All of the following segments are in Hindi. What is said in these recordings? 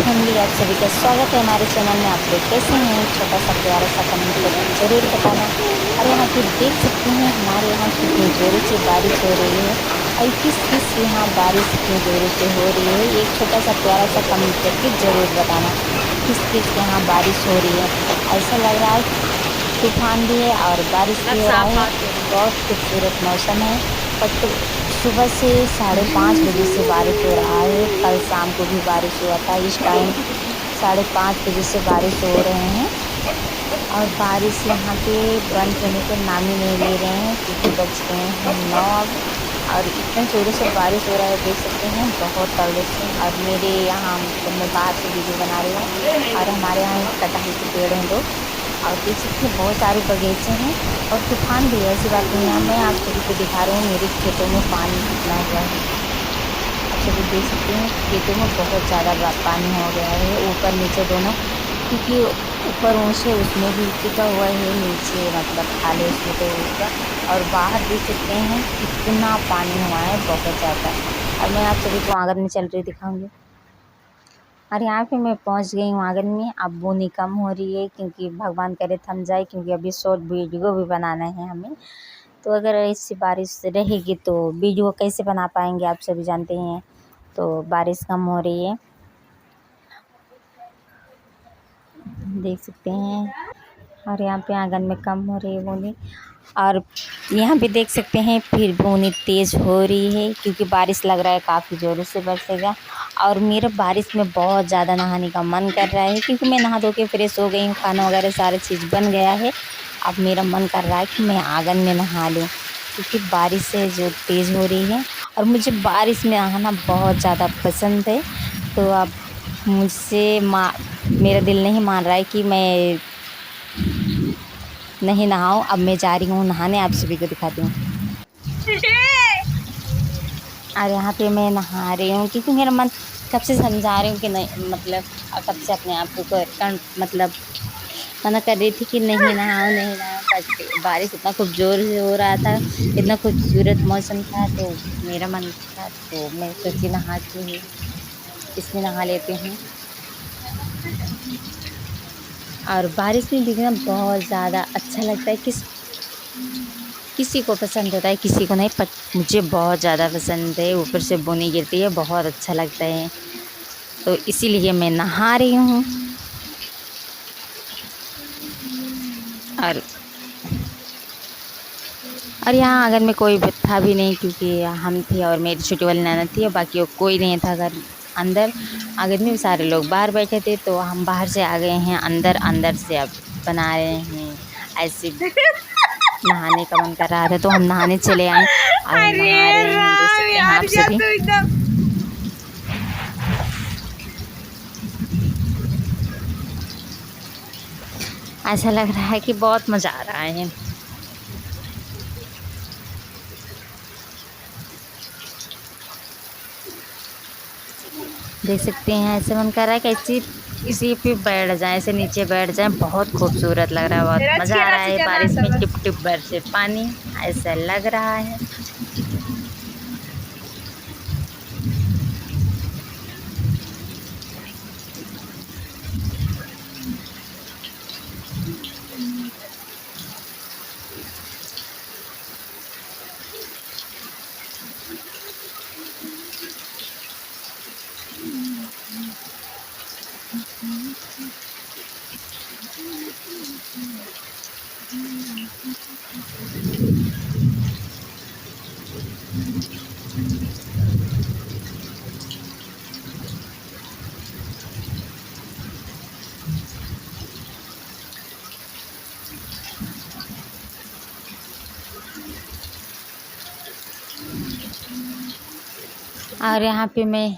फैमिली, आप सभी का स्वागत है हमारे चैनल में। आप लोग कैसे हैं? छोटा सा प्यारा सा कमेंट करके ज़रूर बताना। और यहाँ पे देख सकते हैं हमारे यहाँ कितनी ज़ोरों से बारिश हो रही है और किस यहाँ बारिश इतनी ज़ोरों से हो रही है, एक छोटा सा प्यारा सा कमेंट करके ज़रूर बताना। किस यहाँ बारिश हो रही है। ऐसा लग रहा है तूफान भी है और बारिश भी हो रहा है। बहुत खूबसूरत मौसम है। बट सुबह से 5:30 बजे से बारिश हो रहा है। कल शाम को भी बारिश हुआ था। इस टाइम 5:30 बजे से बारिश हो रहे हैं और बारिश यहाँ पे बंद होने के नाम ही नहीं ले रहे हैं, क्योंकि बज गए हैं 9 अब। और इतने ज़ोरों से बारिश हो रहा है, देख सकते हैं बहुत तगड़े से। और मेरे यहाँ मतलब मैं बाहर से वीडियो बना रही हूँ और हमारे यहाँ कटहल के पेड़ हैं 2। और देख सकते हैं बहुत सारे बगीचे हैं और तूफान भी है, ऐसी बात नहीं है। मैं आप सभी को दिखा रही हूँ मेरे खेतों में पानी कितना हुआ है। आप सभी देख सकते हैं खेतों में बहुत ज़्यादा पानी हो गया है, ऊपर नीचे दोनों, क्योंकि ऊपर ऊँचे उसमें भी टिका हुआ है, नीचे मतलब खाली उसमें तो ऊपर। और बाहर देख सकते हैं कितना पानी हुआ है, बहुत ज़्यादा। और मैं आप सभी को आंगन में चल रही दिखाऊंगी। और यहाँ पे मैं पहुँच गई हूँ आंगन में। अब बूनी कम हो रही है, क्योंकि भगवान करे थम जाए, क्योंकि अभी शॉर्ट वीडियो भी बनाना है हमें। तो अगर ऐसी बारिश रहेगी तो वीडियो कैसे बना पाएंगे, आप सभी जानते ही हैं। तो बारिश कम हो रही है, देख सकते हैं। और यहाँ पे आंगन में कम हो रही है बूनी। और यहाँ पे देख सकते हैं फिर बूनी तेज़ हो रही है, क्योंकि बारिश लग रहा है काफ़ी ज़ोरों से बरसेगा। और मेरा बारिश में बहुत ज़्यादा नहाने का मन कर रहा है, क्योंकि मैं नहा धो के फ्रेश हो गई हूँ, खाना वगैरह सारी चीज़ बन गया है। अब मेरा मन कर रहा है कि मैं आंगन में नहा लूँ, क्योंकि बारिश है जो तेज़ हो रही है। और मुझे बारिश में नहाना बहुत ज़्यादा पसंद है। तो अब मुझसे मेरा दिल नहीं मान रहा है कि मैं नहीं नहाऊं। अब मैं जा रही हूँ नहाने, आप सभी को दिखाती हूँ। और यहाँ पे मैं नहा रही हूँ, क्योंकि मेरा मन कब से समझा रही हूँ कि नहीं, मतलब कब से अपने आप को मतलब मना कर रही थी कि नहीं नहाओ नहीं नहाओ। बट बारिश इतना खूब जोर से हो रहा था, इतना खूबसूरत मौसम था, तो मेरा मन था, तो मैं सोची नहा क्यों नहीं, इसमें नहा लेती हूँ। और बारिश में भीगना बहुत ज़्यादा अच्छा लगता है। किसी को पसंद होता है, किसी को नहीं, पर मुझे बहुत ज़्यादा पसंद है। ऊपर से बूनी गिरती है, बहुत अच्छा लगता है, तो इसीलिए मैं नहा रही हूँ। और यहाँ आंगन में कोई था भी नहीं, क्योंकि हम थे और मेरी छोटी वाली ननद थी, और बाकी कोई नहीं था घर अंदर। आंगन में सारे लोग बाहर बैठे थे, तो हम बाहर से आ गए हैं अंदर। अंदर से अब बना रहे हैं ऐसे। नहाने का मन कर रहा था तो हम नहाने चले आए और नहा रहे हैं, देख सकते हैं आप सभी। ऐसा लग रहा है कि बहुत मज़ा आ रहा है। देख सकते हैं ऐसे मन कर रहा है कि ऐसी इसी पे बैठ जाए, ऐसे नीचे बैठ जाए। बहुत खूबसूरत लग रहा है, बहुत मज़ा आ रहा है। बारिश में टिप टिप बरसे पानी, ऐसा लग रहा है। और यहाँ पे मैं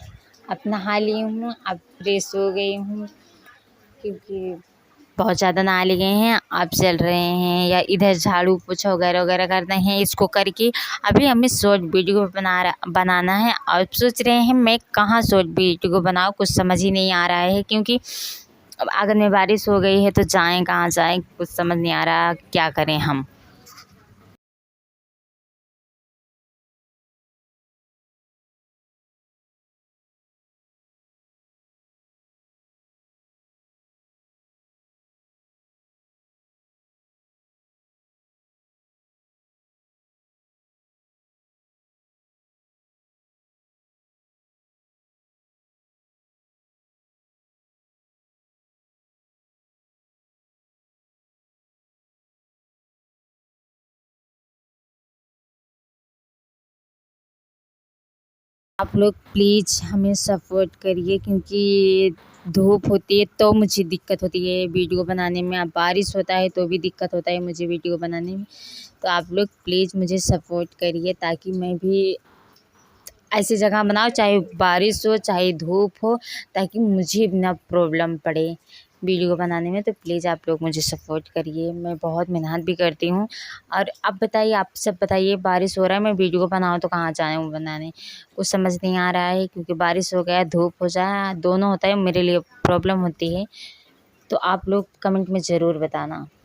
अपना नहा ली हूँ, अब फ्रेश हो गई हूँ, क्योंकि बहुत ज़्यादा नहा लिए हैं। अब चल रहे हैं या इधर झाड़ू पोछा वगैरह वगैरह करते हैं। इसको करके अभी हमें शॉर्ट वीडियो बनाना है। और सोच रहे हैं मैं कहाँ शॉर्ट वीडियो बनाऊँ, कुछ समझ ही नहीं आ रहा है, क्योंकि अब आंगन में बारिश हो गई है, तो जाएं कहाँ जाएं, कुछ समझ नहीं आ रहा क्या करें हम। आप लोग प्लीज़ हमें सपोर्ट करिए, क्योंकि धूप होती है तो मुझे दिक्कत होती है वीडियो बनाने में, अब बारिश होता है तो भी दिक्कत होता है मुझे वीडियो बनाने में। तो आप लोग प्लीज़ मुझे सपोर्ट करिए, ताकि मैं भी ऐसी जगह बनाओ, चाहे बारिश हो चाहे धूप हो, ताकि मुझे भी ना प्रॉब्लम पड़े वीडियो बनाने में। तो प्लीज़ आप लोग मुझे सपोर्ट करिए, मैं बहुत मेहनत भी करती हूँ। और अब बताइए, आप सब बताइए, बारिश हो रहा है मैं वीडियो बनाऊँ तो कहाँ जाऊँ बनाने, कुछ समझ नहीं आ रहा है, क्योंकि बारिश हो गया धूप हो जाए दोनों होता है, मेरे लिए प्रॉब्लम होती है। तो आप लोग कमेंट में ज़रूर बताना।